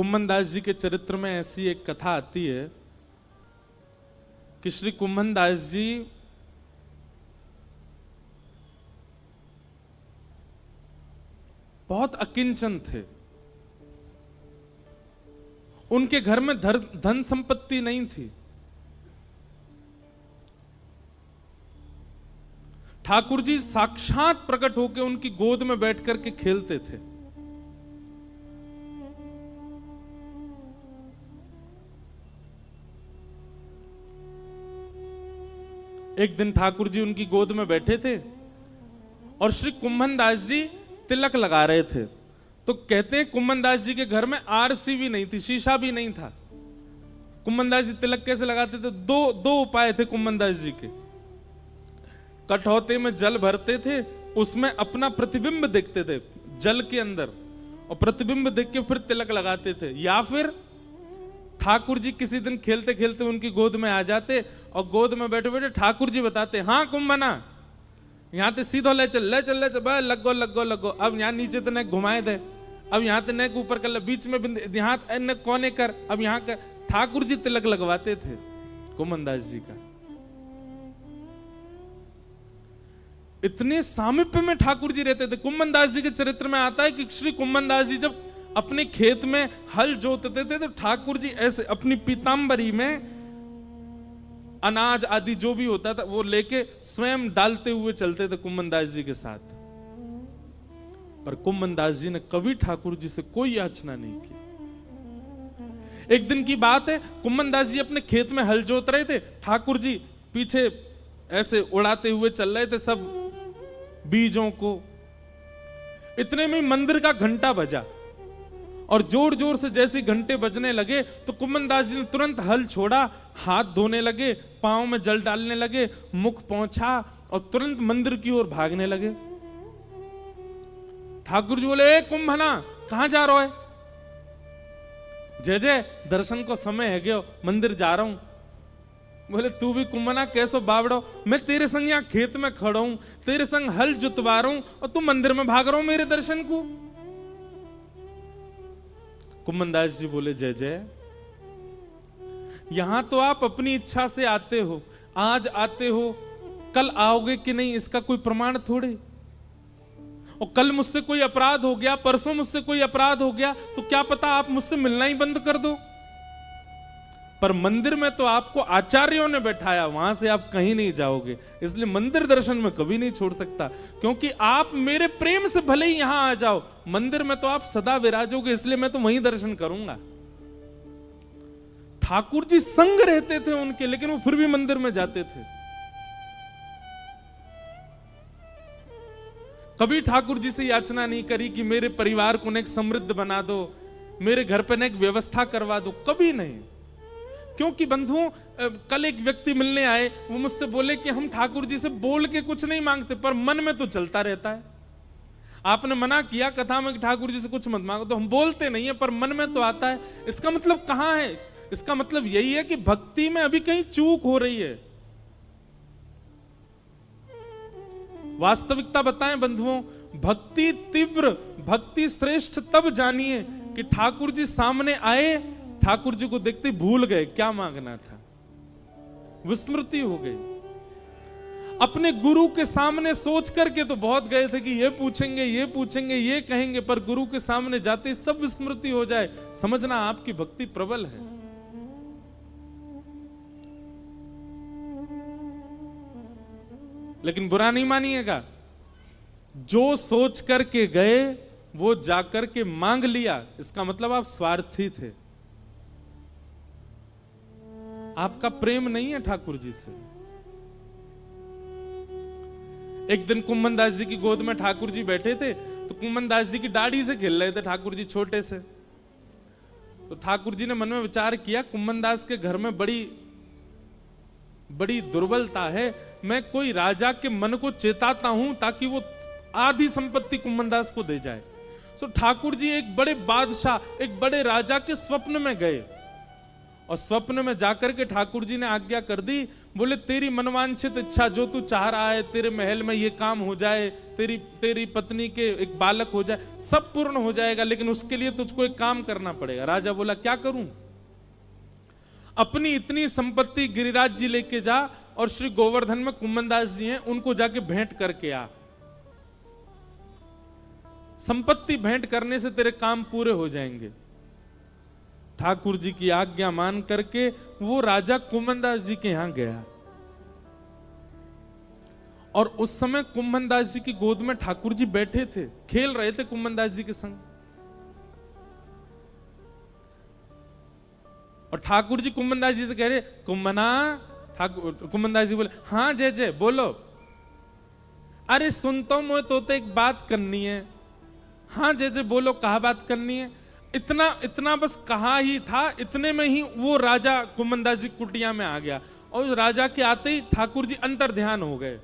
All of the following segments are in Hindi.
कुम्भन दास जी के चरित्र में ऐसी एक कथा आती है कि श्री कुम्भन दास जी बहुत अकिंचन थे। उनके घर में धन संपत्ति नहीं थी। ठाकुर जी साक्षात प्रकट होकर उनकी गोद में बैठ करके खेलते थे। एक दिन ठाकुर जी उनकी गोद में बैठे थे और श्री कुम्भन दास जी तिलक लगा रहे थे। तो कहते हैं कुम्भन दास जी के घर में आरसी भी नहीं थी, शीशा भी नहीं था। कुम्भन दास जी तिलक कैसे लगाते थे? दो उपाय थे कुम्भन दास जी के। कठौते में जल भरते थे, उसमें अपना प्रतिबिंब देखते थे जल के अंदर, और प्रतिबिंब देख के फिर तिलक लगाते थे। या फिर ठाकुर जी किसी दिन खेलते खेलते उनकी गोद में आ जाते और गोद में बैठे बैठे ठाकुर जी बताते, हाँ कुम्भना यहाँ ते सीधो ले चल लगो। अब यहाँ नीचे तो नेक घुमाए दे, अब यहाँ ते नेक ऊपर कर, बीच में यहाँ कोने कर, अब यहाँ कर। ठाकुर जी तिलक लगवाते थे कुम्भन दास जी का। इतने सामीप्य में ठाकुर जी रहते थे। कुम्भन दास जी के चरित्र में आता है कि श्री कुम्भन दास जी जब अपने खेत में हल जोतते थे तो ठाकुर जी ऐसे अपनी पीतांबरी में अनाज आदि जो भी होता था वो लेके स्वयं डालते हुए चलते थे कुम्भन दास जी के साथ। पर कुम्भन दास जी ने कभी ठाकुर जी से कोई याचना नहीं की। एक दिन की बात है, कुम्भन दास जी अपने खेत में हल जोत रहे थे, ठाकुर जी पीछे ऐसे उड़ाते हुए चल रहे थे सब बीजों को। इतने में मंदिर का घंटा बजा और जोर जोर से जैसे घंटे बजने लगे तो कुम्भन दास जी ने तुरंत हल छोड़ा, हाथ धोने लगे, पांव में जल डालने लगे, मुख पोंछा और तुरंत मंदिर की ओर भागने लगे। ठाकुर जी बोले, ए कुंभना कहां जा रहा है? जय जय दर्शन को समय है गयो, मंदिर जा रहा हूं। बोले, तू भी कुंभना कैसो बावड़ो, मैं तेरे संग यहाँ खेत में खड़ा हूं, तेरे संग हल जुतवा रहा हूं और तू मंदिर में भाग रहा हूं मेरे दर्शन को। कुम्भन दास जी बोले, जय जय यहां तो आप अपनी इच्छा से आते हो, आज आते हो, कल आओगे कि नहीं इसका कोई प्रमाण थोड़े। और कल मुझसे कोई अपराध हो गया, परसों मुझसे कोई अपराध हो गया तो क्या पता आप मुझसे मिलना ही बंद कर दो। पर मंदिर में तो आपको आचार्यों ने बैठाया, वहां से आप कहीं नहीं जाओगे, इसलिए मंदिर दर्शन में कभी नहीं छोड़ सकता। क्योंकि आप मेरे प्रेम से भले ही यहां आ जाओ, मंदिर में तो आप सदा विराजोगे, इसलिए मैं तो वहीं दर्शन करूंगा। ठाकुर जी संग रहते थे उनके, लेकिन वो फिर भी मंदिर में जाते थे। कभी ठाकुर जी से याचना नहीं करी कि मेरे परिवार को नेक समृद्ध बना दो, मेरे घर पे नेक व्यवस्था करवा दो, कभी नहीं। क्योंकि बंधुओं, कल एक व्यक्ति मिलने आए, वो मुझसे बोले कि हम ठाकुर जी से बोल के कुछ नहीं मांगते पर मन में तो चलता रहता है। आपने मना किया कथा में कि ठाकुर जी से कुछ मत मांगो, तो हम बोलते नहीं है पर मन में तो आता है। इसका मतलब कहां है? इसका मतलब यही है कि भक्ति में अभी कहीं चूक हो रही है। वास्तविकता बताएं बंधुओं, भक्ति तीव्र, भक्ति श्रेष्ठ तब जानिए कि ठाकुर जी सामने आए, ठाकुर जी को देखते भूल गए क्या मांगना था, विस्मृति हो गई। अपने गुरु के सामने सोच करके तो बहुत गए थे कि ये पूछेंगे, ये पूछेंगे, ये कहेंगे, पर गुरु के सामने जाते सब विस्मृति हो जाए, समझना आपकी भक्ति प्रबल है। लेकिन बुरा नहीं मानिएगा, जो सोच करके गए वो जाकर के मांग लिया, इसका मतलब आप स्वार्थी थे, आपका प्रेम नहीं है ठाकुर जी से। एक दिन कुम्भन दास जी की गोद में ठाकुर जी बैठे थे, तो कुम्भन दास जी की दाढ़ी से खेल रहे थे ठाकुर जी छोटे से। तो ठाकुर जी ने मन में विचार किया, कुम्भन दास के घर में बड़ी दुर्बलता है, मैं कोई राजा के मन को चेताता हूं ताकि वो आधी संपत्ति कुम्भन दास को दे जाए। सो ठाकुर जी एक बड़े बादशाह, एक बड़े राजा के स्वप्न में गए और स्वप्न में जाकर के ठाकुर जी ने आज्ञा कर दी, बोले तेरी मनवांछित इच्छा जो तू चाह रहा है, तेरे महल में ये काम हो जाए, तेरी पत्नी के एक बालक हो जाए, सब पूर्ण हो जाएगा, लेकिन उसके लिए तुझको एक काम करना पड़ेगा। राजा बोला क्या करूं? अपनी इतनी संपत्ति गिरिराज जी लेके जा और श्री गोवर्धन में कुम्भनदास जी हैं, उनको जाके भेंट करके आ। संपत्ति भेंट करने से तेरे काम पूरे हो जाएंगे। ठाकुर जी की आज्ञा मान करके वो राजा कुम्भनदास जी के यहां गया और उस समय कुम्भनदास जी की गोद में ठाकुर जी बैठे थे, खेल रहे थे कुम्भनदास जी के संग। और ठाकुर जी कुम्भनदास जी से कह रहे, कुम्भना। कुम्भनदास जी बोले, हाँ जय जय बोलो। अरे सुनता हूं मैं तो एक बात करनी है। हाँ जय जय बोलो, कहा बात करनी है? इतना बस कहा ही था, इतने में ही वो राजा कुम्भनदास जी कुटिया में आ गया और राजा के आते ही ठाकुर जी अंतर ध्यान हो गए।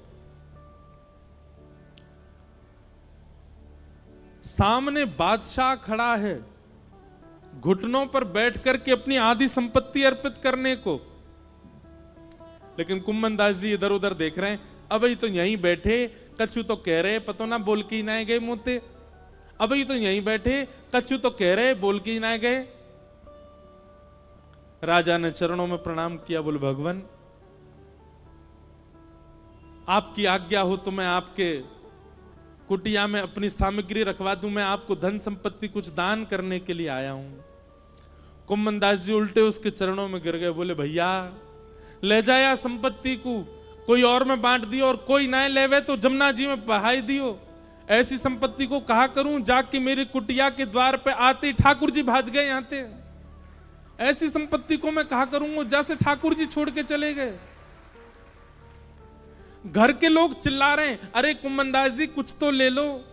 सामने बादशाह खड़ा है, घुटनों पर बैठ करके अपनी आधी संपत्ति अर्पित करने को, लेकिन कुम्भनदास जी इधर उधर देख रहे हैं। अब तो यहीं बैठे, कछु तो कह रहे, पतो ना बोल के ही ना गए मुंहते। अब तो यहीं बैठे, कछु तो कह रहे, बोल के ही ना गए। राजा ने चरणों में प्रणाम किया, बोले भगवान आपकी आज्ञा हो तो मैं आपके कुटिया में अपनी सामग्री रखवा दूं, मैं आपको धन संपत्ति कुछ दान करने के लिए आया हूं। कुम्भनदास जी उल्टे उसके चरणों में गिर गए, बोले भैया ले जाया संपत्ति को, कोई और में बांट दियो, और कोई ना लेवे तो जमुना जी में बहाई दियो। ऐसी संपत्ति को कहा करूं, जाके मेरे कुटिया के द्वार पे आते ठाकुर जी भाज गए यहाँ थे। ऐसी संपत्ति को मैं कहा करूंगा, जैसे ठाकुर जी छोड़ के चले गए। घर के लोग चिल्ला रहे हैं, अरे कुम्भनदास जी कुछ तो ले लो,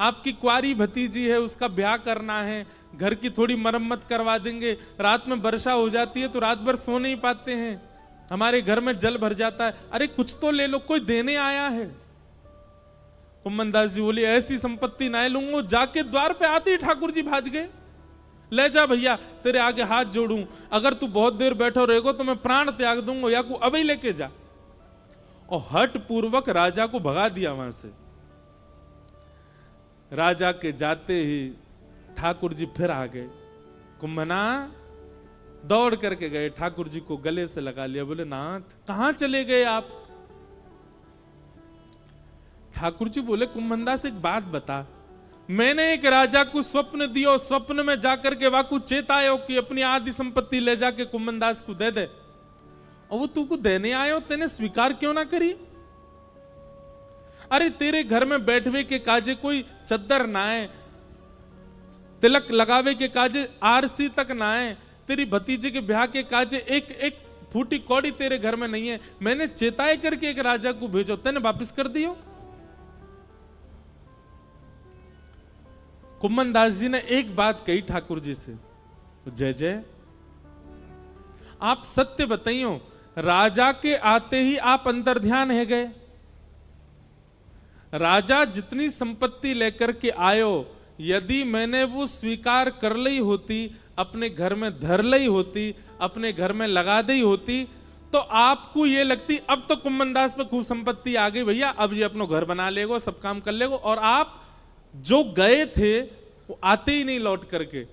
आपकी कुंवारी भतीजी है, उसका ब्याह करना है, घर की थोड़ी मरम्मत करवा देंगे। रात में वर्षा हो जाती है तो रात भर सो नहीं पाते हैं, हमारे घर में जल भर जाता है, अरे कुछ तो ले लो, कोई देने आया है। कुम्भनदास जी बोले ऐसी संपत्ति ना लूंगा। जाके द्वार पे आते ही ठाकुर जी भाज गए। ले जा भैया, तेरे आगे हाथ जोड़ूं, अगर तू बहुत देर बैठो रहेगो तो मैं प्राण त्याग दूंगा, या को अभी लेके जा। और हट पूर्वक राजा को भगा दिया वहां से। राजा के जाते ही ठाकुर जी फिर आ गए। कुम्भना दौड़ करके गए, ठाकुर जी को गले से लगा लिया, बोले नाथ कहां चले गए आप? ठाकुर जी बोले कुम्भनदास एक बात बता, मैंने एक राजा को स्वप्न दियो, स्वप्न में जाकर के वाकू चेतायो कि अपनी आधी संपत्ति ले जाके कुम्भनदास को दे दे, और वो तू को देने आयो, तेने स्वीकार क्यों ना करी? अरे तेरे घर में बैठवे के काजे कोई चद्दर ना है, तिलक लगावे के काजे आरसी तक ना है, तेरी भतीजे के ब्याह के काजे एक फूटी कौड़ी तेरे घर में नहीं है, मैंने चेताए करके एक राजा को भेजो, तेने वापिस कर दियो। कुम्भनदास जी ने एक बात कही ठाकुर जी से, जय जय आप सत्य बताइयो, राजा के आते ही आप अंतर्ध्यान है गए। राजा जितनी संपत्ति लेकर के आयो, यदि मैंने वो स्वीकार कर ली होती, अपने घर में धर ली होती, अपने घर में लगा दी होती, तो आपको ये लगती अब तो कुम्भनदास पे खूब संपत्ति आ गई भैया, अब ये अपना घर बना लेगो, सब काम कर लेगो, और आप जो गए थे वो आते ही नहीं लौट करके।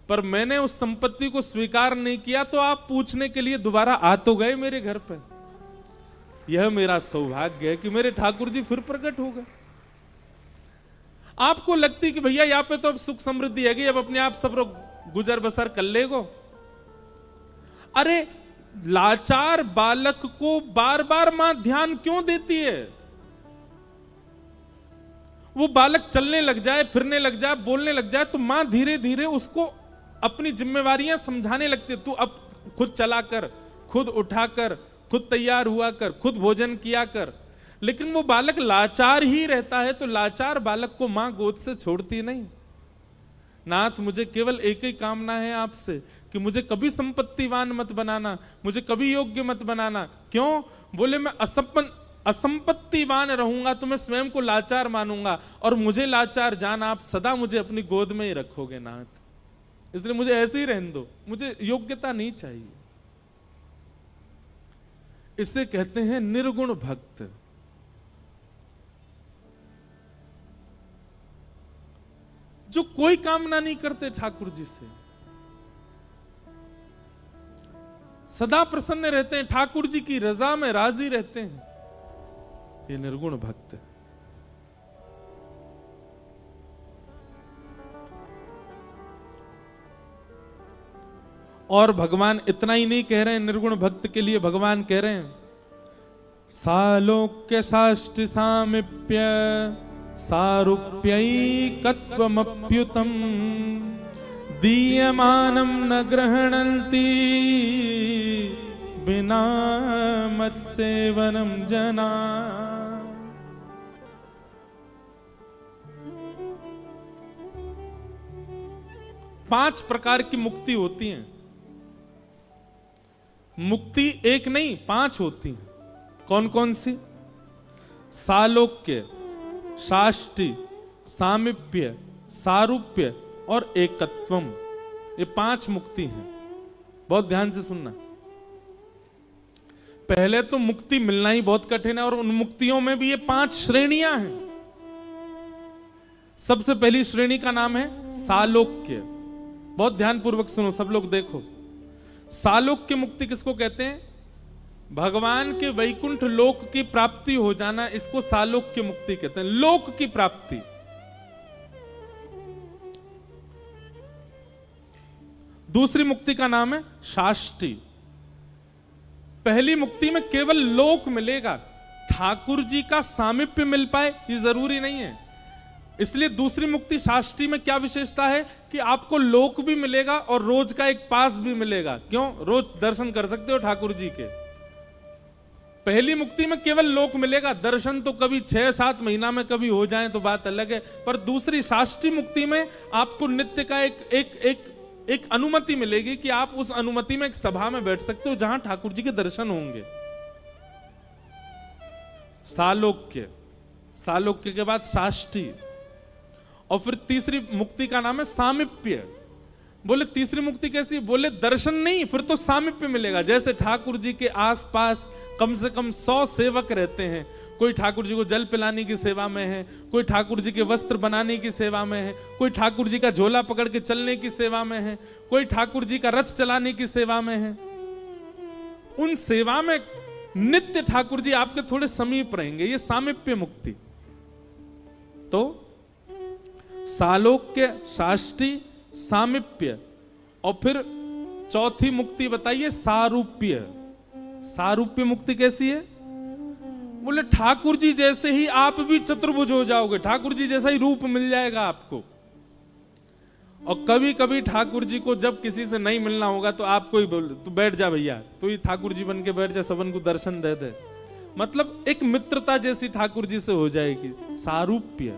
पर मैंने उस संपत्ति को स्वीकार नहीं किया तो आप पूछने के लिए दोबारा आ तो गए मेरे घर पर। यह मेरा सौभाग्य है कि मेरे ठाकुर जी फिर प्रकट हो गए। आपको लगती कि भैया यहाँ पे तो अब सुख समृद्धि है, अब अपने आप सब लोग गुजर बसर कर लेगो। अरे लाचार बालक को बार बार मां ध्यान क्यों देती है? वो बालक चलने लग जाए, फिरने लग जाए, बोलने लग जाए, तो मां धीरे धीरे उसको अपनी जिम्मेवारियां समझाने लगती है। तू अब खुद चला कर, खुद उठा कर, खुद तैयार हुआ कर, खुद भोजन किया कर। लेकिन वो बालक लाचार ही रहता है, तो लाचार बालक को मां गोद से छोड़ती नहीं। नाथ मुझे केवल एक ही कामना है आपसे कि मुझे कभी संपत्तिवान मत बनाना, मुझे कभी योग्य मत बनाना। क्यों? बोले मैं असंपत्तिवान रहूंगा तो मैं स्वयं को लाचार मानूंगा, और मुझे लाचार जान आप सदा मुझे अपनी गोद में ही रखोगे नाथ। इसलिए मुझे ऐसे ही रहने दो, मुझे योग्यता नहीं चाहिए। इसे कहते हैं निर्गुण भक्त। जो कोई कामना नहीं करते ठाकुर जी से, सदा प्रसन्न रहते हैं, ठाकुर जी की रजा में राजी रहते हैं, ये निर्गुण भक्त है। और भगवान इतना ही नहीं कह रहे हैं, निर्गुण भक्त के लिए भगवान कह रहे हैं सालोक्य साष्टि सामिप्य सारूप्यैकत्वमप्युतम दीयमानं न गृह्णन्ति बिना मत्सेवनम जना। पांच प्रकार की मुक्ति होती है। मुक्ति एक नहीं, पांच होती हैं। कौन कौन सी? सालोक्य, साष्टि, सामिप्य, सारूप्य और एकत्वम। ये पांच मुक्ति हैं। बहुत ध्यान से सुनना। पहले तो मुक्ति मिलना ही बहुत कठिन है, और उन मुक्तियों में भी ये पांच श्रेणियां हैं। सबसे पहली श्रेणी का नाम है सालोक्य। बहुत ध्यानपूर्वक सुनो सब लोग, देखो। सालोक्य मुक्ति किसको कहते हैं? भगवान के वैकुंठ लोक की प्राप्ति हो जाना, इसको सालोक्य मुक्ति कहते हैं। लोक की प्राप्ति। दूसरी मुक्ति का नाम है साष्टि। पहली मुक्ति में केवल लोक मिलेगा, ठाकुर जी का सामीप्य मिल पाए ये जरूरी नहीं है। इसलिए दूसरी मुक्ति साष्टि में क्या विशेषता है कि आपको लोक भी मिलेगा और रोज का एक पास भी मिलेगा। क्यों? रोज दर्शन कर सकते हो ठाकुर जी के। पहली मुक्ति में केवल लोक मिलेगा, दर्शन तो कभी 6-7 महीना में कभी हो जाए तो बात अलग है। पर दूसरी साष्टि मुक्ति में आपको नित्य का एक अनुमति मिलेगी कि आप उस अनुमति में एक सभा में बैठ सकते हो जहां ठाकुर जी के दर्शन होंगे। सालोक्य, सालोक्य के बाद साष्टि, और फिर तीसरी मुक्ति का नाम है सामीप्य। बोले तीसरी मुक्ति कैसी? बोले दर्शन नहीं, फिर तो सामीप्य मिलेगा। जैसे ठाकुर जी के आसपास कम से कम 100 सेवक रहते हैं। कोई ठाकुर जी को जल पिलाने की सेवा में है, कोई ठाकुर जी के वस्त्र बनाने की सेवा में है, कोई ठाकुर जी का झोला पकड़ के चलने की सेवा में है, कोई ठाकुर जी का रथ चलाने की सेवा में है। उन सेवा में नित्य ठाकुर जी आपके थोड़े समीप रहेंगे, ये सामीप्य मुक्ति। तो सालोक्य, साष्टि, सामीप्य, और फिर चौथी मुक्ति बताइए सारूप्य। सारूप्य मुक्ति कैसी है? बोले ठाकुर जी जैसे ही आप भी चतुर्भुज हो जाओगे, ठाकुर जी जैसा ही रूप मिल जाएगा आपको। और कभी कभी ठाकुर जी को जब किसी से नहीं मिलना होगा तो आपको ही बोल, तू बैठ जा भैया, तू ही ठाकुर जी बन के बैठ जा, सबन को दर्शन दे दे। मतलब एक मित्रता जैसी ठाकुर जी से हो जाएगी। सारूप्य।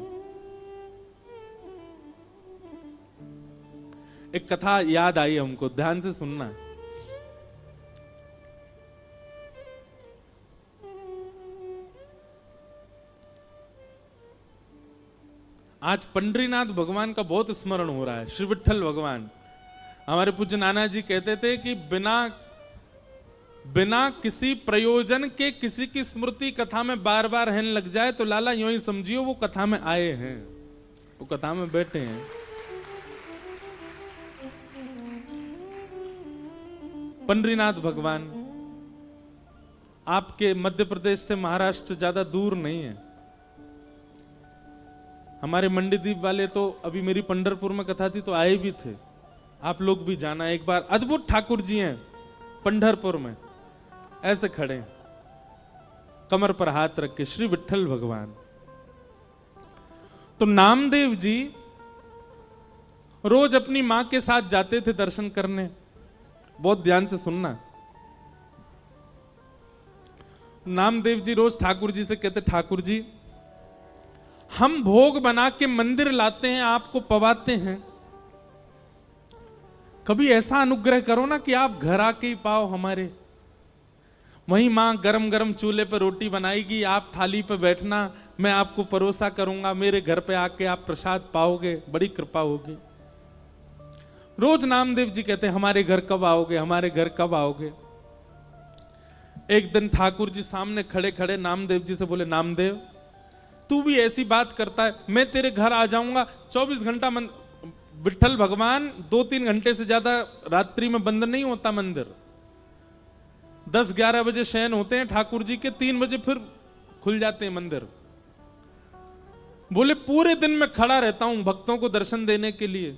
एक कथा याद आई हमको, ध्यान से सुनना। आज पंडरीनाथ भगवान का बहुत स्मरण हो रहा है, श्री विठ्ठल भगवान। हमारे पूज्य नाना जी कहते थे कि बिना किसी प्रयोजन के किसी की स्मृति कथा में बार बार रहने लग जाए तो लाला यूं ही समझियो वो कथा में आए हैं, वो कथा में बैठे हैं। पंडरीनाथ भगवान आपके मध्य प्रदेश से महाराष्ट्र ज्यादा दूर नहीं है। हमारे मंडीदीप वाले तो अभी मेरी पंढरपुर में कथा थी तो आए भी थे, आप लोग भी जाना एक बार। अद्भुत ठाकुर जी हैं पंढरपुर में, ऐसे खड़े कमर पर हाथ रख के, श्री विठ्ठल भगवान। तो नामदेव जी रोज अपनी मां के साथ जाते थे दर्शन करने। बहुत ध्यान से सुनना। नामदेव जी रोज ठाकुर जी से कहते, ठाकुर जी हम भोग बना के मंदिर लाते हैं, आपको पवाते हैं, कभी ऐसा अनुग्रह करो ना कि आप घर आके ही पाओ हमारे। वहीं मां गरम गरम चूल्हे पर रोटी बनाएगी, आप थाली पे बैठना, मैं आपको परोसा करूंगा, मेरे घर पे आके आप प्रसाद पाओगे, बड़ी कृपा होगी। रोज नामदेव जी कहते हैं हमारे घर कब आओगे, हमारे घर कब आओगे। एक दिन ठाकुर जी सामने खड़े खड़े नामदेव जी से बोले, नामदेव तू भी ऐसी बात करता है, मैं तेरे घर आ जाऊंगा 24 घंटा। विठ्ठल भगवान 2-3 घंटे से ज्यादा रात्रि में बंद नहीं होता मंदिर। 10-11 बजे शयन होते हैं ठाकुर जी के, 3 बजे फिर खुल जाते हैं मंदिर। बोले पूरे दिन में खड़ा रहता हूं भक्तों को दर्शन देने के लिए,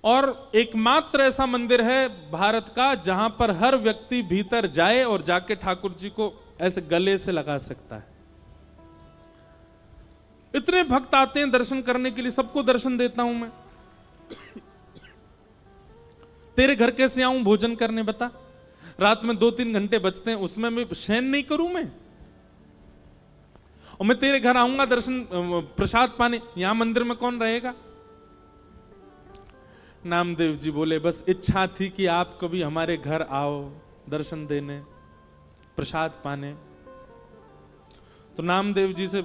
और एकमात्र ऐसा मंदिर है भारत का जहां पर हर व्यक्ति भीतर जाए और जाके ठाकुर जी को ऐसे गले से लगा सकता है। इतने भक्त आते हैं दर्शन करने के लिए, सबको दर्शन देता हूं मैं। तेरे घर कैसे आऊं भोजन करने, बता। रात में 2-3 घंटे बचते हैं, उसमें मैं शयन नहीं करूं मैं? और मैं तेरे घर आऊंगा दर्शन प्रसाद पाने, यहां मंदिर में कौन रहेगा? नामदेव जी बोले बस इच्छा थी कि आप कभी हमारे घर आओ दर्शन देने, प्रसाद पाने। तो नामदेव जी से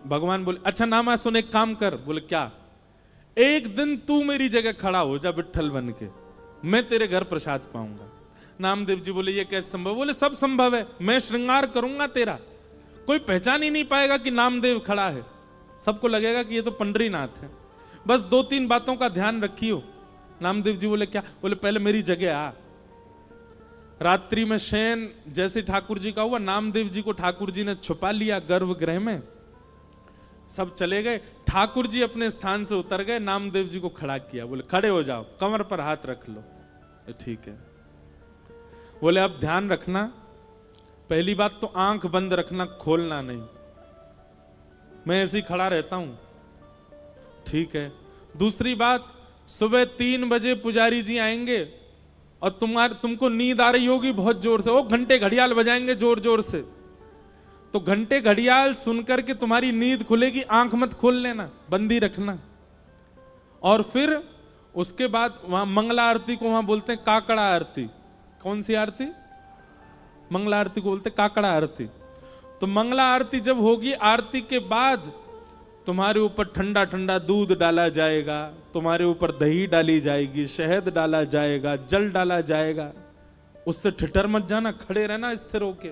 भगवान बोले, अच्छा नामा सुन, एक काम कर। बोले क्या? एक दिन तू मेरी जगह खड़ा हो जा विठ्ठल बन के, मैं तेरे घर प्रसाद पाऊंगा। नामदेव जी बोले ये कैसे संभव? बोले सब संभव है, मैं श्रृंगार करूंगा तेरा, कोई पहचान ही नहीं पाएगा कि नामदेव खड़ा है, सबको लगेगा कि ये तो पंडरीनाथ है। बस 2-3 बातों का ध्यान रखियो। नामदेव जी बोले क्या? बोले पहले मेरी जगह आ। रात्रि में शयन जैसे ठाकुर जी का हुआ, नामदेव जी को ठाकुर जी ने छुपा लिया गर्भगृह में, सब चले गए। ठाकुर जी अपने स्थान से उतर गए, नामदेव जी को खड़ा किया। बोले खड़े हो जाओ, कमर पर हाथ रख लो। ठीक है। बोले अब ध्यान रखना, पहली बात तो आंख बंद रखना, खोलना नहीं, मैं ऐसे ही खड़ा रहता हूं। ठीक है। दूसरी बात, सुबह 3 बजे पुजारी जी आएंगे और तुमको नींद आ रही होगी बहुत जोर से, वो घंटे घड़ियाल बजाएंगे जोर जोर से, तो घंटे घड़ियाल सुनकर के तुम्हारी नींद खुलेगी, आंख मत खोल लेना, बंदी रखना। और फिर उसके बाद वहां मंगला आरती को वहां बोलते हैं काकड़ा आरती। कौन सी आरती? मंगला आरती को बोलते काकड़ा आरती। तो मंगला आरती जब होगी, आरती के बाद तुम्हारे ऊपर ठंडा ठंडा दूध डाला जाएगा, तुम्हारे ऊपर दही डाली जाएगी, शहद डाला जाएगा, जल डाला जाएगा। उससे ठिठर मत जाना, खड़े रहना स्थिर होके।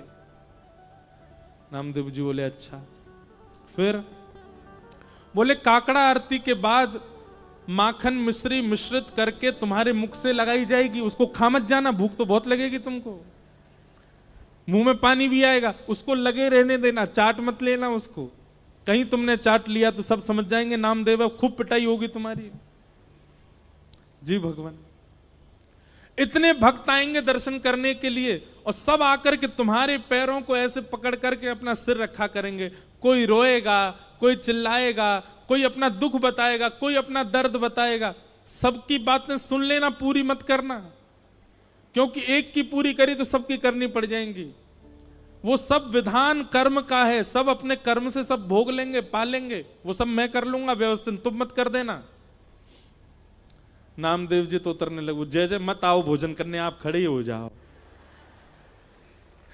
नामदेव जी बोले अच्छा। फिर बोले काकड़ा आरती के बाद माखन मिश्री मिश्रित करके तुम्हारे मुख से लगाई जाएगी, उसको खा मत जाना, भूख तो बहुत लगेगी तुमको, मुंह में पानी भी आएगा, उसको लगे रहने देना, चाट मत लेना उसको। कहीं तुमने चाट लिया तो सब समझ जाएंगे नामदेव, खूब पिटाई होगी तुम्हारी। जी भगवान। इतने भक्त आएंगे दर्शन करने के लिए, और सब आकर के तुम्हारे पैरों को ऐसे पकड़ करके अपना सिर रखा करेंगे। कोई रोएगा, कोई चिल्लाएगा, कोई अपना दुख बताएगा, कोई अपना दर्द बताएगा। सबकी बातें सुन लेना, पूरी मत करना, क्योंकि एक की पूरी करी तो सबकी करनी पड़ जाएंगी। वो सब विधान कर्म का है, सब अपने कर्म से सब भोग लेंगे, पालेंगे, वो सब मैं कर लूंगा व्यवस्थित, तुम मत कर देना। नामदेव जी तो उतरने लगे, जय जय मत आओ भोजन करने, आप खड़े ही हो जाओ।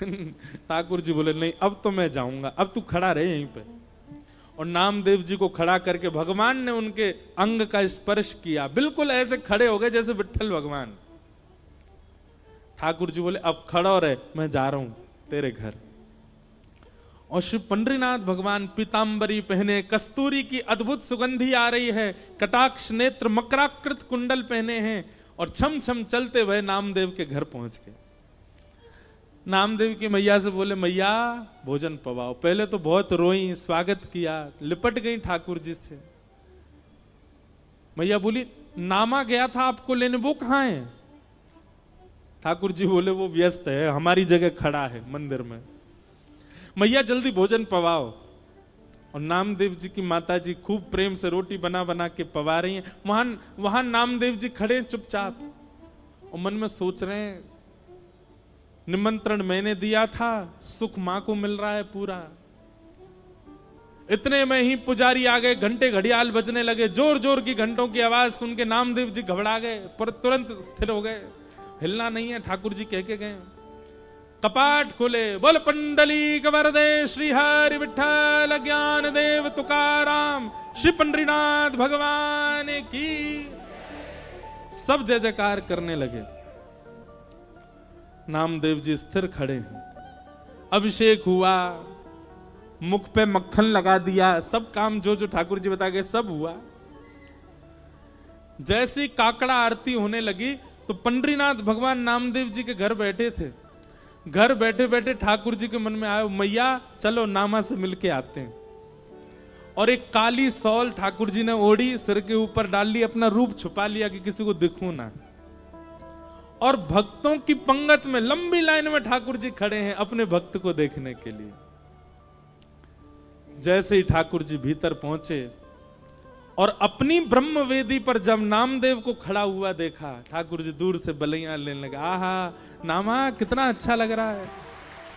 ठाकुर जी बोले नहीं अब तो मैं जाऊंगा, अब तू खड़ा रहे यहीं पे। और नामदेव जी को खड़ा करके भगवान ने उनके अंग का स्पर्श किया, बिल्कुल ऐसे खड़े हो गए जैसे विठ्ठल भगवान। ठाकुर जी बोले अब खड़ा रहे, मैं जा रहा हूं तेरे घर। और श्री पंडरीनाथ भगवान पीतांबरी पहने, कस्तूरी की अद्भुत सुगंधी आ रही है, कटाक्ष नेत्र मकराकृत कुंडल पहने हैं, और छम छम चलते हुए नामदेव के घर पहुंच गए। नामदेव की मैया से बोले मैया भोजन पवाओ। पहले तो बहुत रोई, स्वागत किया, लिपट गई ठाकुर जी से। मैया बोली नामा गया था आपको लेने, वो कहां है? ठाकुर जी बोले वो व्यस्त है, हमारी जगह खड़ा है मंदिर में। मैया जल्दी भोजन पवाओ। और नामदेव जी की माता जी खूब प्रेम से रोटी बना बना के पवा रही हैं। वहां नामदेव जी खड़े चुपचाप और मन में सोच रहे हैं निमंत्रण मैंने दिया था, सुख मां को मिल रहा है पूरा। इतने में ही पुजारी आ गए, घंटे घड़ियाल बजने लगे, जोर जोर की घंटों की आवाज सुन के नामदेव जी घबरा गए, पर तुरंत स्थिर हो गए, हिलना नहीं है। ठाकुर जी कह के गए, कपाट खोले, बोल पंडली कवरदे श्री हरि विठ्ठल ज्ञान देव तुकाराम श्री पंडरीनाथ भगवान की। सब जय जयकार करने लगे। नामदेव जी स्थिर खड़े हैं, अभिषेक हुआ, मुख पे मक्खन लगा दिया, सब काम जो जो ठाकुर जी बता गए सब हुआ। जैसी काकड़ा आरती होने लगी तो पंडरीनाथ भगवान नामदेव जी के घर बैठे थे। घर बैठे बैठे ठाकुर जी के मन में आया, मैया चलो नामा से मिलके आते हैं। और एक काली सौल ठाकुर जी ने ओढ़ी, सिर के ऊपर डाल ली, अपना रूप छुपा लिया कि किसी को दिखूं ना। और भक्तों की पंगत में लंबी लाइन में ठाकुर जी खड़े हैं अपने भक्त को देखने के लिए। जैसे ही ठाकुर जी भीतर पहुंचे और अपनी ब्रह्म वेदी पर जब नामदेव को खड़ा हुआ देखा, ठाकुर जी दूर से बलैया लेने लगे। आहा नामा कितना अच्छा लग रहा है,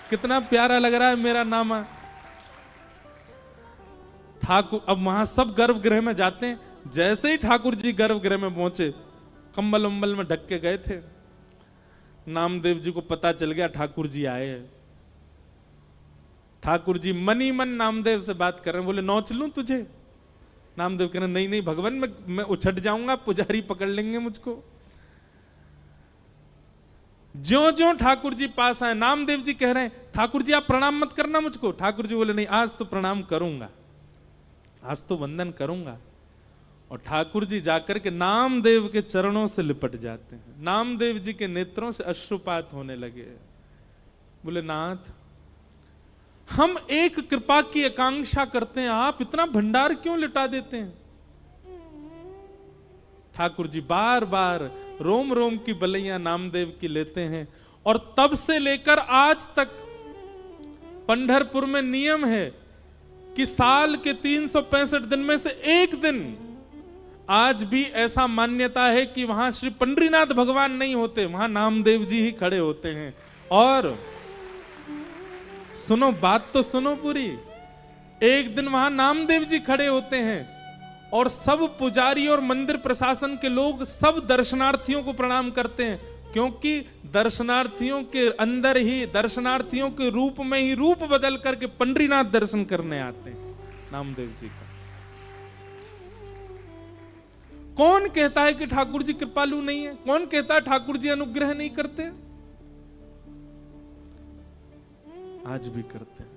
कितना प्यारा लग रहा है मेरा नामा। ठाकुर अब वहां सब गर्भगृह में जाते हैं। जैसे ही ठाकुर जी गर्भगृह में पहुंचे, कंबल उम्बल में ढक के गए थे। नामदेव जी को पता चल गया ठाकुर जी आए हैं। ठाकुर जी मन ही मन नामदेव से बात कर रहे हैं, बोले नोच लूं तुझे? नामदेव कह रहे नहीं नहीं भगवान, मैं उछट जाऊंगा, पुजारी पकड़ लेंगे मुझको। ज्यों ज्यों ठाकुर जी पास आए, नामदेव जी कह रहे हैं ठाकुर जी आप प्रणाम मत करना मुझको। ठाकुर जी बोले नहीं, आज तो प्रणाम करूंगा, आज तो वंदन करूंगा। और ठाकुर जी जाकर के नामदेव के चरणों से लिपट जाते हैं। नामदेव जी के नेत्रों से अश्रुपात होने लगे। बोले नाथ, हम एक कृपा की आकांक्षा करते हैं, आप इतना भंडार क्यों लुटा देते हैं? ठाकुर जी बार बार रोम रोम की बलैया नामदेव की लेते हैं। और तब से लेकर आज तक पंढरपुर में नियम है कि साल के 365 दिन में से एक दिन आज भी ऐसा मान्यता है कि वहां श्री पंडरीनाथ भगवान नहीं होते, वहां नामदेव जी ही खड़े होते हैं। और सुनो बात तो सुनो पूरी, एक दिन वहां नामदेव जी खड़े होते हैं और सब पुजारी और मंदिर प्रशासन के लोग सब दर्शनार्थियों को प्रणाम करते हैं, क्योंकि दर्शनार्थियों के अंदर ही, दर्शनार्थियों के रूप में ही रूप बदल करके पंडरीनाथ दर्शन करने आते हैं नामदेव जी का। कौन कहता है कि ठाकुर जी कृपालु नहीं है? कौन कहता है ठाकुर जी अनुग्रह नहीं करते? आज भी करते हैं।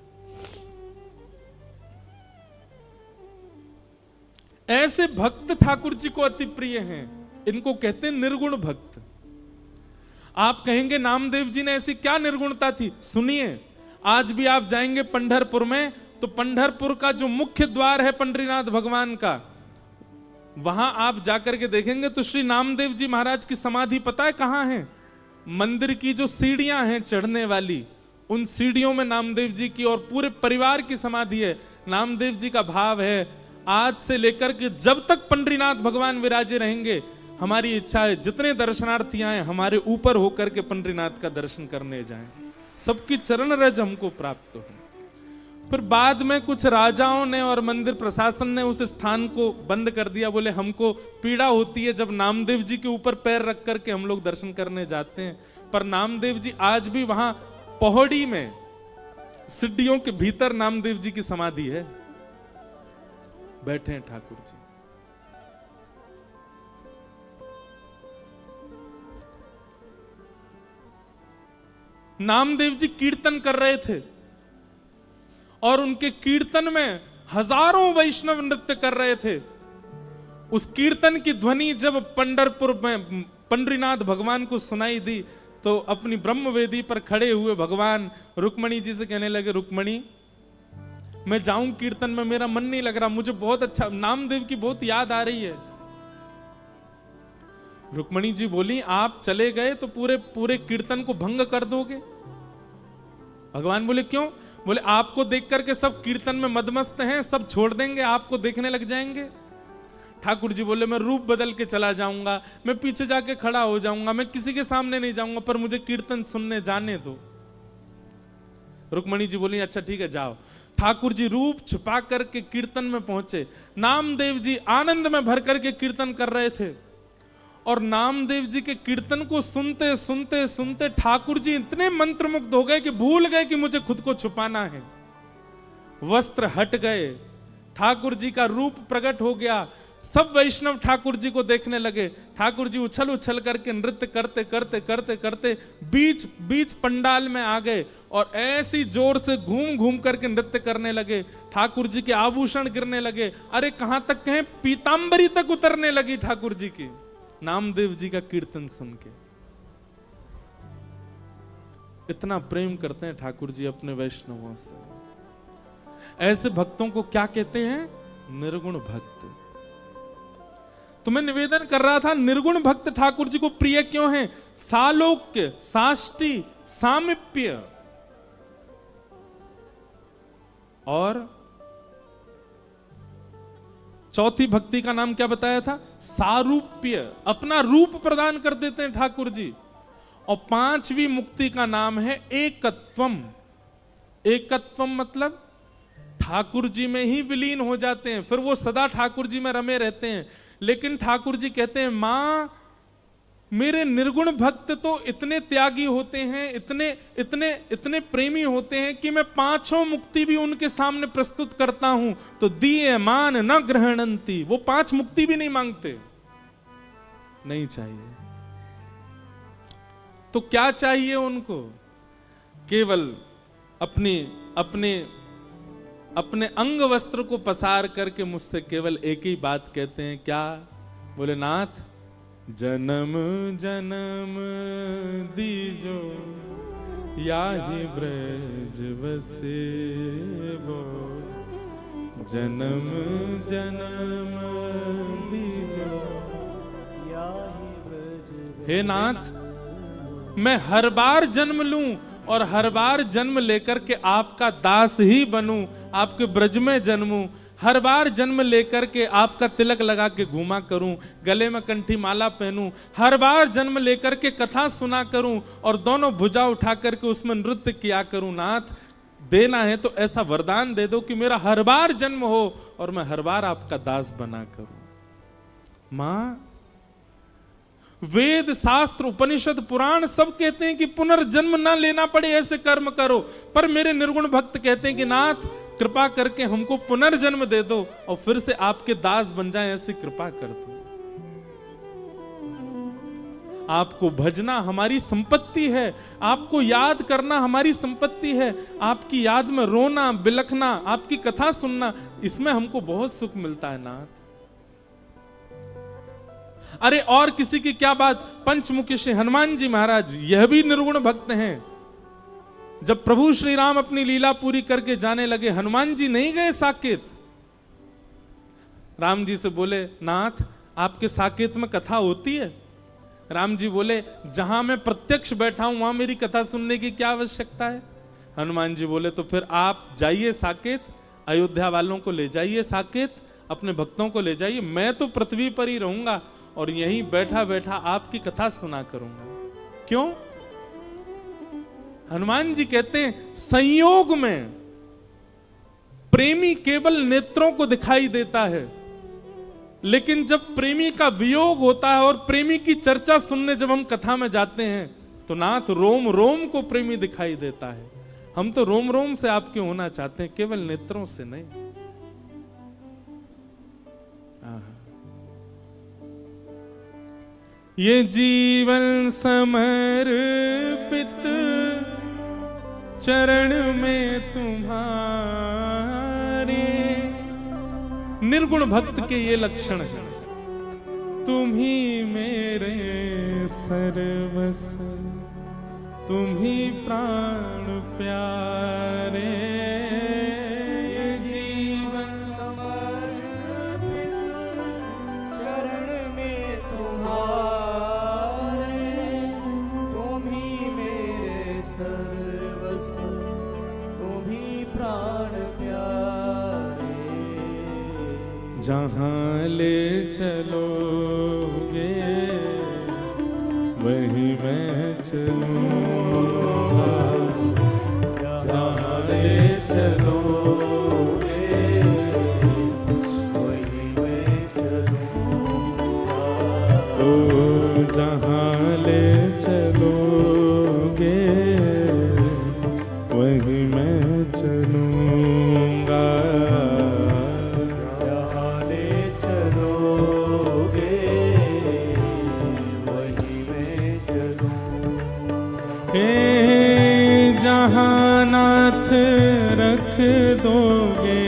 ऐसे भक्त ठाकुर जी को अति प्रिय हैं, इनको कहते हैं निर्गुण भक्त। आप कहेंगे नामदेव जी ने ऐसी क्या निर्गुणता थी? सुनिए, आज भी आप जाएंगे पंढरपुर में तो पंढरपुर का जो मुख्य द्वार है पंडरीनाथ भगवान का, वहां आप जाकर के देखेंगे तो श्री नामदेव जी महाराज की समाधि पता है कहां है? मंदिर की जो सीढ़ियां हैं चढ़ने वाली, उन सीढ़ियों में नामदेव जी की और पूरे परिवार की समाधि है। नामदेव जी का भाव है, आज से लेकर के जब तक पंडरीनाथ भगवान विराजे रहेंगे, हमारी इच्छा है जितने दर्शनार्थी आए हमारे ऊपर होकर के पंडरीनाथ का दर्शन करने जाएं, सबकी चरण रज हमको प्राप्त हो। फिर बाद में कुछ राजाओं ने और मंदिर प्रशासन ने उस स्थान को बंद कर दिया। बोले हमको पीड़ा होती है जब नामदेव जी के ऊपर पैर रख करके हम लोग दर्शन करने जाते हैं। पर नामदेव जी आज भी वहां पौड़ी में सिड्डियों के भीतर नामदेव जी की समाधि है, बैठे हैं ठाकुर जी। नामदेव जी कीर्तन कर रहे थे और उनके कीर्तन में हजारों वैष्णव नृत्य कर रहे थे। उस कीर्तन की ध्वनि जब पंढरपुर में पंडरीनाथ भगवान को सुनाई दी तो अपनी ब्रह्म वेदी पर खड़े हुए भगवान रुक्मणी जी से कहने लगे, रुक्मणी मैं जाऊं कीर्तन में, मेरा मन नहीं लग रहा, मुझे बहुत अच्छा नामदेव की बहुत याद आ रही है। रुक्मणी जी बोली आप चले गए तो पूरे पूरे कीर्तन को भंग कर दोगे। भगवान बोले क्यों? बोले आपको देख करके सब कीर्तन में मदमस्त हैं, सब छोड़ देंगे, आपको देखने लग जाएंगे। ठाकुर जी बोले मैं रूप बदल के चला जाऊंगा, मैं पीछे जाके खड़ा हो जाऊंगा, मैं किसी के सामने नहीं जाऊंगा, पर मुझे कीर्तन सुनने जाने दो। रुक्मणी जी बोली अच्छा ठीक है जाओ। ठाकुर जी रूप छुपा करके कीर्तन में पहुंचे। नामदेव जी आनंद में भर करके कीर्तन कर रहे थे और नामदेव जी के कीर्तन को सुनते सुनते सुनते ठाकुर जी इतने मंत्रमुग्ध हो गए कि भूल गए कि मुझे खुद को छुपाना है। वस्त्र हट गए, ठाकुर जी का रूप प्रकट हो गया, सब वैष्णव ठाकुर जी को देखने लगे। ठाकुर जी उछल उछल करके नृत्य करते करते करते करते बीच बीच पंडाल में आ गए और ऐसी जोर से घूम घूम करके नृत्य करने लगे। ठाकुर जी के आभूषण गिरने लगे, अरे कहां तक कहें पीतांबरी तक उतरने लगी ठाकुर जी की, नामदेव जी का कीर्तन सुन के। इतना प्रेम करते हैं ठाकुर जी अपने वैष्णवों से। ऐसे भक्तों को क्या कहते हैं? निर्गुण भक्त। तो मैं निवेदन कर रहा था, निर्गुण भक्त ठाकुर जी को प्रिय क्यों है? सालोक्य, साष्टी, सामिप्य और चौथी भक्ति का नाम क्या बताया था? सारूप्य, अपना रूप प्रदान कर देते हैं ठाकुर जी। और पांचवी मुक्ति का नाम है एकत्वम। एकत्वम मतलब ठाकुर जी में ही विलीन हो जाते हैं, फिर वो सदा ठाकुर जी में रमे रहते हैं। लेकिन ठाकुर जी कहते हैं, मां मेरे निर्गुण भक्त तो इतने त्यागी होते हैं, इतने इतने इतने प्रेमी होते हैं कि मैं पांचों मुक्ति भी उनके सामने प्रस्तुत करता हूं तो दिए मान न ग्रहणंती, वो पांच मुक्ति भी नहीं मांगते। नहीं चाहिए तो क्या चाहिए उनको? केवल अपने अपने अपने अंग वस्त्र को पसार करके मुझसे केवल एक ही बात कहते हैं, क्या? बोले, नाथ जन्म जन्म दीजो याहि ब्रज बसे वो, जन्म जन्म दीजो याहि ब्रज। हे नाथ, मैं हर बार जन्म लूं और हर बार जन्म लेकर के आपका दास ही बनूं, आपके ब्रज में जन्मूं, हर बार जन्म लेकर के आपका तिलक लगा के घूमा करूं, गले में कंठी माला पहनूं, हर बार जन्म लेकर के कथा सुना करूं और दोनों भुजा उठा करके उसमें नृत्य किया करूं। नाथ, देना है तो ऐसा वरदान दे दो कि मेरा हर बार जन्म हो और मैं हर बार आपका दास बना करूं। मां, वेद शास्त्र उपनिषद पुराण सब कहते हैं कि पुनर्जन्म ना लेना पड़े ऐसे कर्म करो, पर मेरे निर्गुण भक्त कहते हैं कि नाथ कृपा करके हमको पुनर्जन्म दे दो और फिर से आपके दास बन जाएं, ऐसी कृपा कर दो। आपको भजना हमारी संपत्ति है, आपको याद करना हमारी संपत्ति है, आपकी याद में रोना बिलखना, आपकी कथा सुनना, इसमें हमको बहुत सुख मिलता है नाथ। अरे और किसी की क्या बात, पंचमुखी श्री हनुमान जी महाराज, यह भी निर्गुण भक्त हैं। जब प्रभु श्री राम अपनी लीला पूरी करके जाने लगे, हनुमान जी नहीं गए साकेत। राम जी से बोले, नाथ आपके साकेत में कथा होती है? राम जी बोले, जहां मैं प्रत्यक्ष बैठा हूं वहां मेरी कथा सुनने की क्या आवश्यकता है? हनुमान जी बोले, तो फिर आप जाइए साकेत, अयोध्या वालों को ले जाइए साकेत, अपने भक्तों को ले जाइए, मैं तो पृथ्वी पर ही रहूंगा और यहीं बैठा बैठा आपकी कथा सुना करूंगा। क्यों? हनुमान जी कहते हैं, संयोग में प्रेमी केवल नेत्रों को दिखाई देता है, लेकिन जब प्रेमी का वियोग होता है और प्रेमी की चर्चा सुनने जब हम कथा में जाते हैं तो नाथ रोम रोम को प्रेमी दिखाई देता है। हम तो रोम रोम से आपके होना चाहते हैं, केवल नेत्रों से नहीं। ये जीवन समर्पित चरण में तुम्हारे, निर्गुण भक्त के ये लक्षण है। तुम ही मेरे सर्वस्व, तुम ही प्राण प्यारे, जीवन समर्पित चरण में तुम्हारे, तुम ही मेरे सर्वस्व, तुम ही प्राण प्यारे। जहां ले चलोगे वहीं मैं चलूंगा, जहां ले चलोगे वहीं मैं चलूंगा, तो जहां ले चलोगे वहीं मैं चलूंगा, जहाँ ले चलो हे जहाँ नाथ रख दोगे,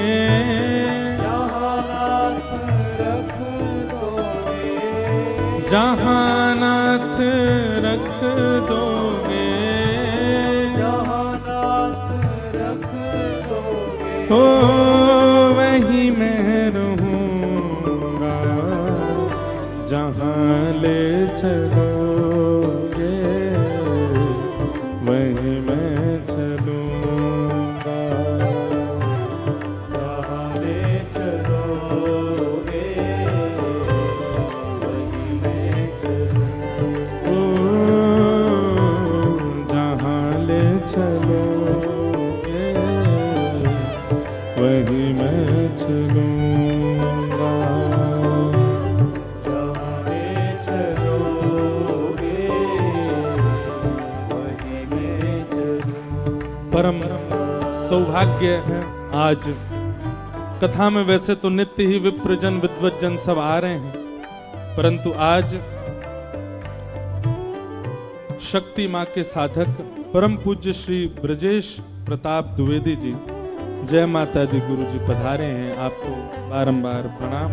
जहाँ नाथ रख दोगे, जहाँ नाथ रख दोगे, जहाँ नाथ रख दोगे, हो वहीं मैं रहूँगा, जहाँ ले चलोगे वहीं मैं चलूँगा। जहाँ ले चलोगे वहीं मैं चलूँगा। ओ जहाँ ले चलोगे वहीं मैं चलूँगा। जहाँ ले चलोगे वहीं मैं चलूँगा। परम सौभाग्य है आज कथा में। वैसे तो नित्य ही विप्रजन विद्वज्जन सब आ रहे हैं, परंतु आज शक्ति मां के साधक परम पूज्य श्री ब्रजेश प्रताप द्विवेदी जी, जय माता दी गुरु जी पधारे हैं। आपको बारंबार प्रणाम।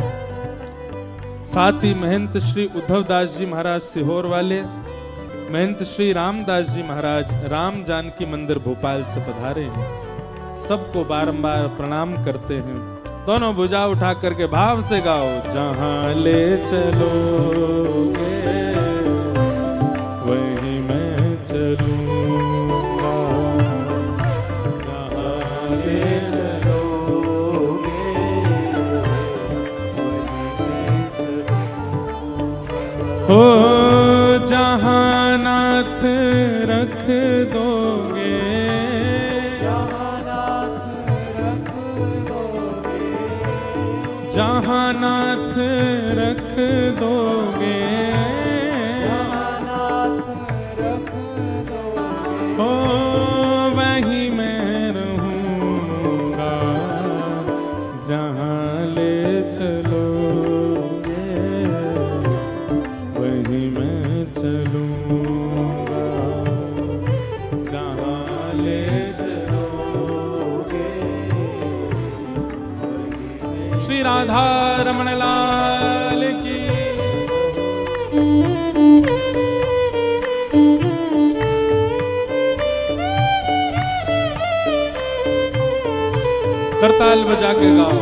साथ ही महंत श्री उद्धव दास जी महाराज सीहोर वाले, महंत श्री रामदास जी महाराज राम जानकी मंदिर भोपाल से पधारे हैं। सबको बारंबार प्रणाम करते हैं। दोनों भुजा उठा करके भाव से गाओ, जहां ले चलोगे वहीं मैं चलूंगा, जहां ले चलोगे वहीं मैं चलूँगा। हो जहां नाथ रख दोगे, जहाँ नाथ रख दोगे, जहां नाथ रख दोगे, जहाँ नाथ रख दोगे, हो वहीं मैं रहूंगा, जहां ले चलोगे वहीं मैं चलूंगा, जहां ले चलोगे वहीं मैं श्री राधा रमण लाल की। करताल बजा के गाओ।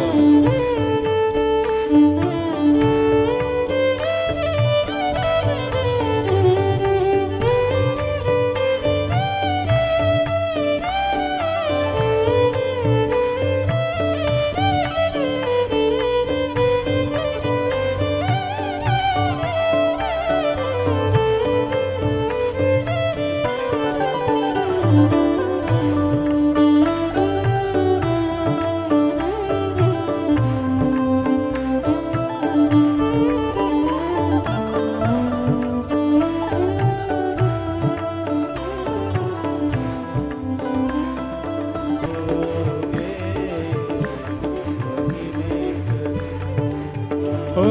ओ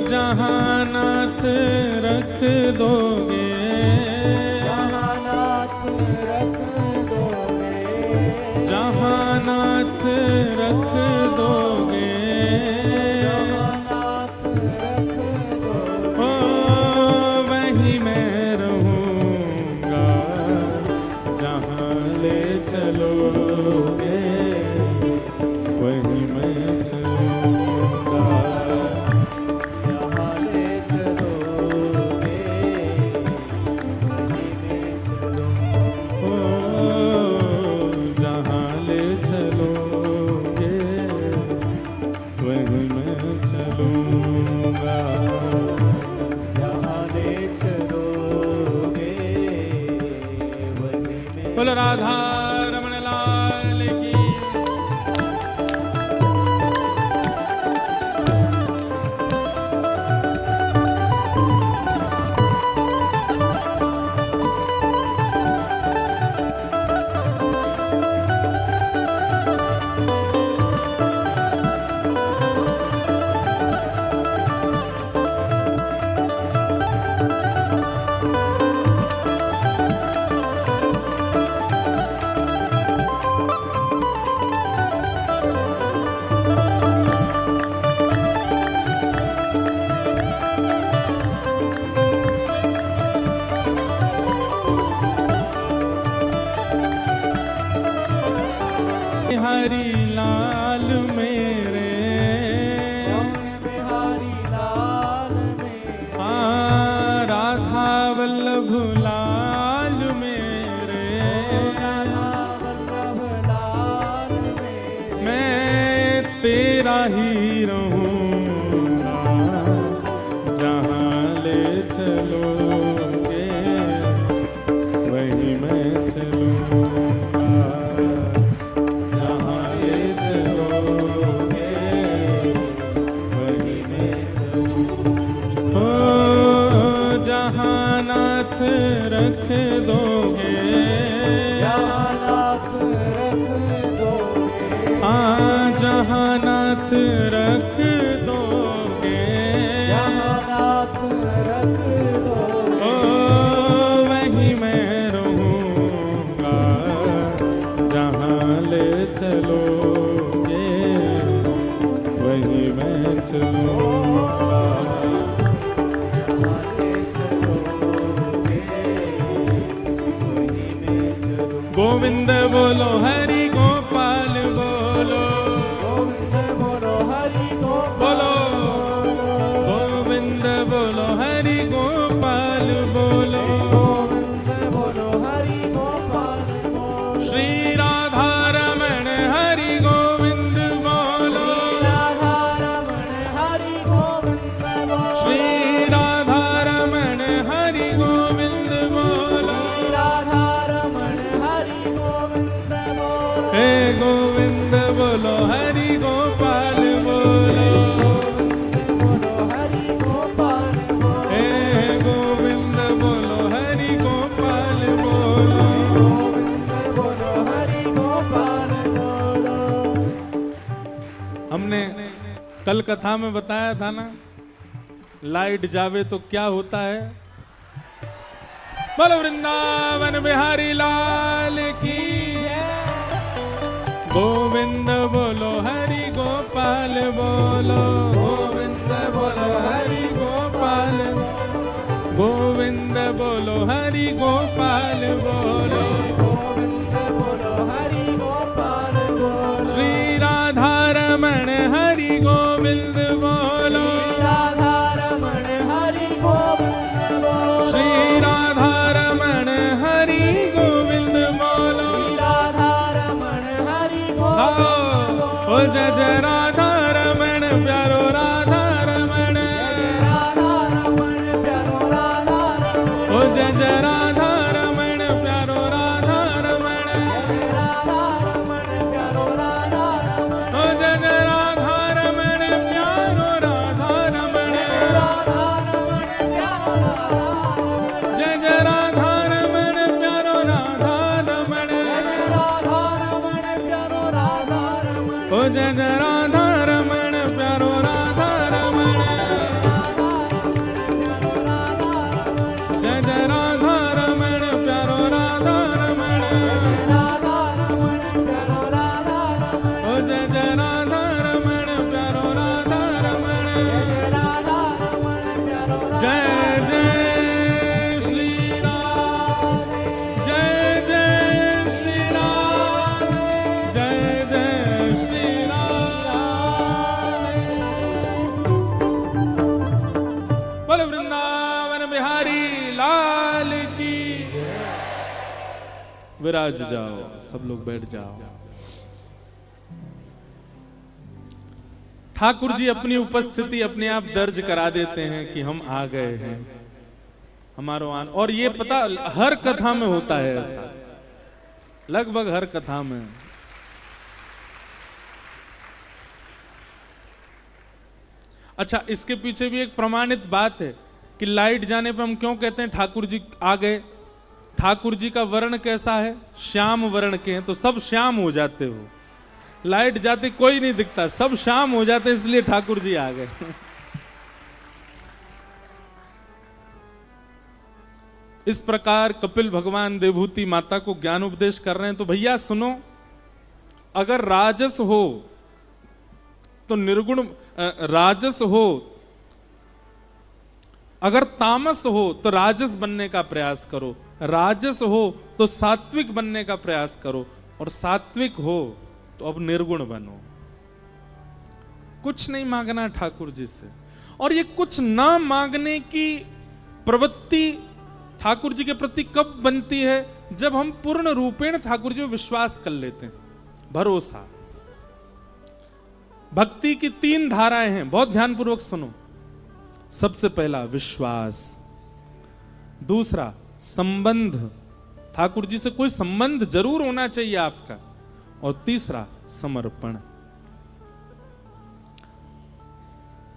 जहां नाथ रख दोगे, जहाँ नाथ रख दोगे, जहां नाथ रख दोगे, जहाँ नाथ रख दोगे, ओ वहीं मैं रहूंगा, जहां ले चलोगे वहीं मैं चलूंगा, जहाँ ले चलोगे वहीं मैं चलूँगा। ओ जहां ले चलोगे वहीं मैं चलूंगा। जहाँ ले चलोगे वहीं मैं बोलो राधा रमण लाल की। वल्लभ लाल मेरे, राधा वल्लभ लाल मेरे, मैं तेरा ही रहूंगा, जहाँ ले चलोगे वहीं मैं चलूंगा, जहाँ ले चलोगे वहीं मैं चलूंगा। ओ जहाँ नाथ रख दोगे, जहाँ नाथ रख दोगे, हाँ जहाँ नाथ रख दोगे, जहाँ नाथ रख दोगे, ओ वहीं मैं रहूंगा, जहाँ ले चलोगे वहीं मैं चलूंगा। आगे चलोगे वहीं मैं चलूंगा। गोविंद बोलो हरि गोपाल बोलो, गोविंद बोलो हरि गोपाल बोलो गोविंद बोलो हरि गोपाल बोलो, गोविंद बोलो हरि गोपाल बोलो, श्री राधा रमण हरि गोविंद बोलो, राधा रमण हरि गोविंद बोलो, श्री राधा रमण हरि गोविंद बोलो, राधा रमण हरि गोविंद बोलो, हे गोविंद बोलो हरि गोपाल बोलो, बोलो हरि गोपाल बोलो, हे गोविंद बोलो हरि गोपाल बोलो। गोविंद बोलो हरि गोपाल बोलो। हमने कल कथा में बताया था ना, लाइट जावे तो क्या होता है। बोलो वृंदावन बिहारी लाल की जय। गोविंद बोलो हरि गोपाल बोलो, गोविंद बोलो हरि गोपाल, गोविंद बोलो हरि गोपाल बोलो, गोविंद बोलो हरि गोपाल बोलो, श्री राधा रमण हरि गोविंद बोलो, राधा रमण हरि गोविंद बोलो, श्री राधा रमण हरि गोविंद बोलो। राधा रमण हरि गोविंद ओ जय जय राधा रमण प्यारो राधा रमण, राधा रमण प्यारो राधा रमण, ओ जय जय राधा रमण प्यारो राधा रमण, राधा रमण प्यारो राधा रमण, ओ जय जय राधा रमण प्यारो राधा रमण, राधा रमण प्यारो राधा रमण, जय जय राधा रमण प्यारो राधा रमण, राधा रमण प्यारो राधा रमण, ओ जय जय राधा रमण प्यारो राधा रमण, जय जय राधा रमण प्यारो राधा रमण, राधा रमण प्यारो राधा रमण, ओ जय जय राधा रमण प्यारो राधा रमण, राधा रमण प्यारो जय जय श्री राम, जय जय श्री राम, जय जय श्री राम। बोलो वृंदावन बिहारी लाल की। विराज जाओ, सब लोग बैठ जाओ। ठाकुर जी अपनी उपस्थिति अपने आप दर्ज करा देते हैं कि हम आ गए हैं, हमारो आन। और ये पता हर कथा में होता है ऐसा, लगभग हर कथा में। अच्छा, इसके पीछे भी एक प्रमाणित बात है कि लाइट जाने पे हम क्यों कहते हैं ठाकुर जी आ गए। ठाकुर जी का वर्ण कैसा है? श्याम वर्ण के हैं, तो सब श्याम हो जाते हो। लाइट जाती कोई नहीं दिखता, सब शाम हो जाते, इसलिए ठाकुर जी आ गए। इस प्रकार कपिल भगवान देवहूति माता को ज्ञान उपदेश कर रहे हैं। तो भैया सुनो, अगर राजस हो तो निर्गुण राजस हो, अगर तामस हो तो राजस बनने का प्रयास करो, राजस हो तो सात्विक बनने का प्रयास करो, और सात्विक हो तो अब निर्गुण बनो। कुछ नहीं मांगना ठाकुर जी से। और ये कुछ ना मांगने की प्रवृत्ति ठाकुर जी के प्रति कब बनती है? जब हम पूर्ण रूपेण ठाकुर जी में विश्वास कर लेते हैं, भरोसा। भक्ति की 3 धाराएं हैं, बहुत ध्यानपूर्वक सुनो। सबसे पहला विश्वास, दूसरा संबंध, ठाकुर जी से कोई संबंध जरूर होना चाहिए आपका, और तीसरा समर्पण।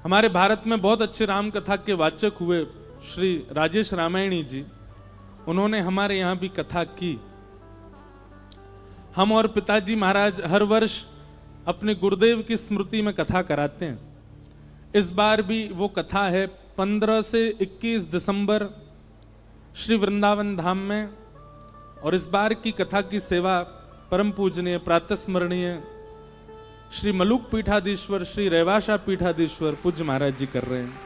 हमारे भारत में बहुत अच्छे राम कथा के वाचक हुए श्री राजेश रामायणी जी, उन्होंने हमारे यहां भी कथा की। हम और पिताजी महाराज हर वर्ष अपने गुरुदेव की स्मृति में कथा कराते हैं। इस बार भी वो कथा है 15 से 21 दिसंबर श्री वृंदावन धाम में, और इस बार की कथा की सेवा परम पूजनीय प्रातस्मरणीय श्री मलुक पीठाधीश्वर श्री रेवाशा पीठाधीश्वर पूज्य महाराज जी कर रहे हैं।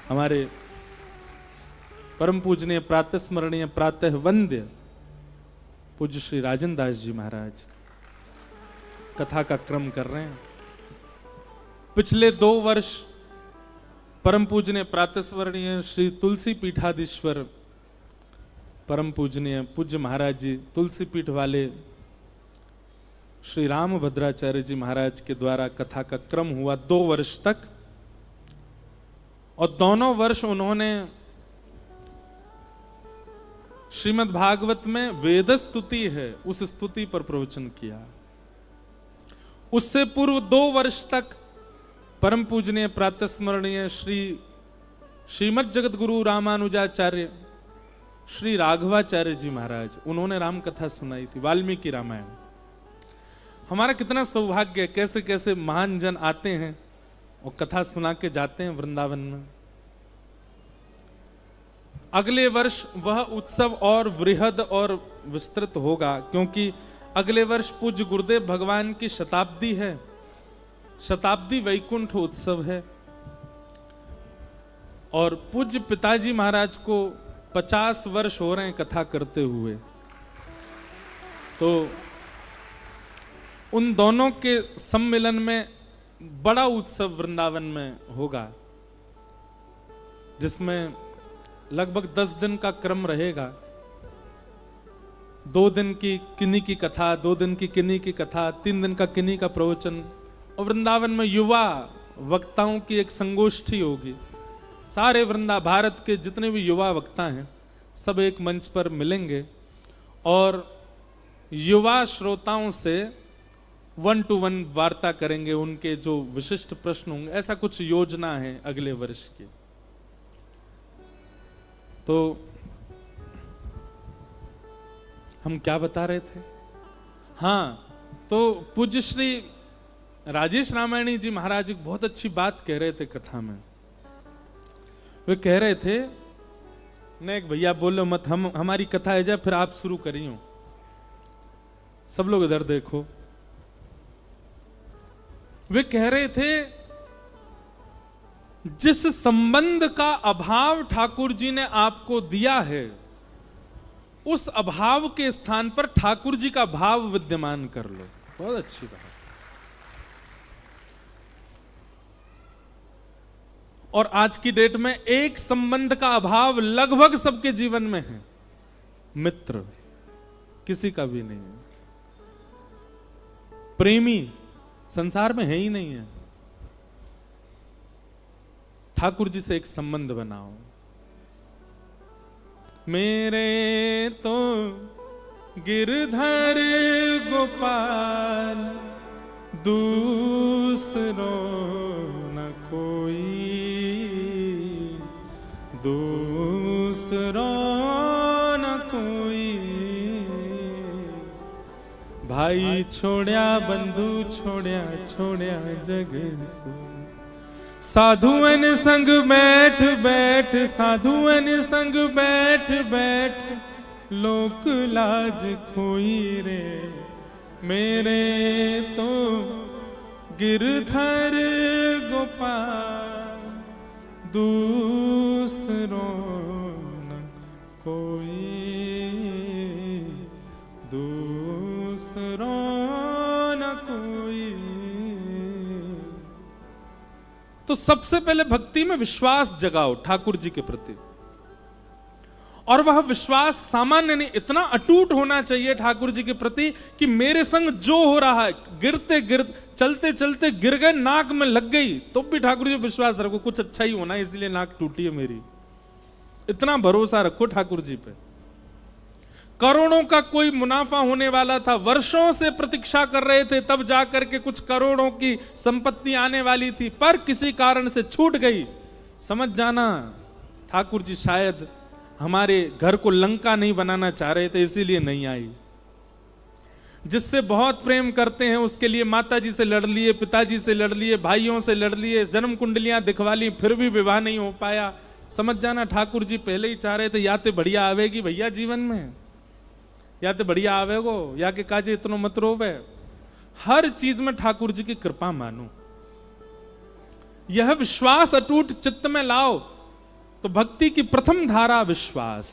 हमारे परम पूजनीय प्रातस्मरणीय प्रातः वंद्य पूज्य श्री राजन दास जी महाराज कथा का क्रम कर रहे हैं। पिछले 2 वर्ष परम पूजनीय प्रातस्मरणीय श्री तुलसी पीठाधीश्वर परम पूजनीय पूज्य महाराज जी तुलसी पीठ वाले श्री राम भद्राचार्य जी महाराज के द्वारा कथा का क्रम हुआ 2 वर्ष तक, और दोनों वर्ष उन्होंने श्रीमद् भागवत में वेद स्तुति है उस स्तुति पर प्रवचन किया। उससे पूर्व 2 वर्ष तक परम पूजनीय प्रातस्मरणीय श्रीमद् जगत गुरु रामानुजाचार्य श्री राघवाचार्य जी महाराज, उन्होंने राम कथा सुनाई थी, वाल्मीकि रामायण। हमारा कितना सौभाग्य है, कैसे कैसे महान जन आते हैं और कथा सुना के जाते हैं वृंदावन में। अगले वर्ष वह उत्सव और वृहद और विस्तृत होगा, क्योंकि अगले वर्ष पूज्य गुरुदेव भगवान की शताब्दी है, शताब्दी वैकुंठ उत्सव है, और पूज्य पिताजी महाराज को 50 वर्ष हो रहे हैं कथा करते हुए। तो उन दोनों के सम्मिलन में बड़ा उत्सव वृंदावन में होगा, जिसमें लगभग 10 दिन का क्रम रहेगा। 2 दिन की किन्नी की कथा, 2 दिन की किन्नी की कथा, 3 दिन का किन्नी का प्रवचन, और वृंदावन में युवा वक्ताओं की एक संगोष्ठी होगी। सारे भारत के जितने भी युवा वक्ता हैं सब एक मंच पर मिलेंगे और युवा श्रोताओं से 1-to-1 वार्ता करेंगे, उनके जो विशिष्ट प्रश्न होंगे। ऐसा कुछ योजना है अगले वर्ष की। तो हम क्या बता रहे थे? हाँ, तो पूज्य श्री राजेश रामायणी जी महाराज एक बहुत अच्छी बात कह रहे थे कथा में। वे कह रहे थे, ने एक भैया बोलो मत, हमारी कथा है जाए फिर आप शुरू करियो। सब लोग इधर देखो। वे कह रहे थे, जिस संबंध का अभाव ठाकुर जी ने आपको दिया है, उस अभाव के स्थान पर ठाकुर जी का भाव विद्यमान कर लो। बहुत अच्छी बात। और आज की डेट में एक संबंध का अभाव लगभग सबके जीवन में है, मित्र किसी का भी नहीं है, प्रेमी संसार में है ही नहीं है। ठाकुर जी से एक संबंध बनाओ। मेरे तो गिरधर गोपाल दूसरो न कोई, दूसरो न कोई। भाई छोड़या बंधु छोड़या, छोड़या जग सु। साधुअन संग बैठ बैठ, साधुअन संग बैठ बैठ, लोक लाज खोई रे। मेरे तो गिरधर गोपाल दूसरो न कोई, दूसरो न कोई। तो सबसे पहले भक्ति में विश्वास जगाओ ठाकुर जी के प्रति, और वह विश्वास सामान्य नहीं, इतना अटूट होना चाहिए ठाकुर जी के प्रति कि मेरे संग जो हो रहा है, गिरते चलते चलते गिर गए, नाक में लग गई तो भी ठाकुर जी विश्वास रखो कुछ अच्छा ही होना है, इसलिए नाक टूटी है मेरी। इतना भरोसा रखो ठाकुर जी पे। करोड़ों का कोई मुनाफा होने वाला था, वर्षों से प्रतीक्षा कर रहे थे, तब जाकर के कुछ करोड़ों की संपत्ति आने वाली थी, पर किसी कारण से छूट गई। समझ जाना ठाकुर जी शायद हमारे घर को लंका नहीं बनाना चाह रहे थे, इसीलिए नहीं आई। जिससे बहुत प्रेम करते हैं उसके लिए माता जी से लड़ लिए, पिताजी से लड़ लिए, भाइयों से लड़ लिए, जन्म कुंडलियां दिखवा ली, फिर भी विवाह नहीं हो पाया। समझ जाना ठाकुर जी पहले ही चाह रहे थे या तो बढ़िया आवेगी भैया जीवन में, या तो बढ़िया आवेगो, या के काजे इतनो मत रोवे। हर चीज में ठाकुर जी की कृपा मानो, यह विश्वास अटूट चित्त में लाओ। तो भक्ति की प्रथम धारा विश्वास।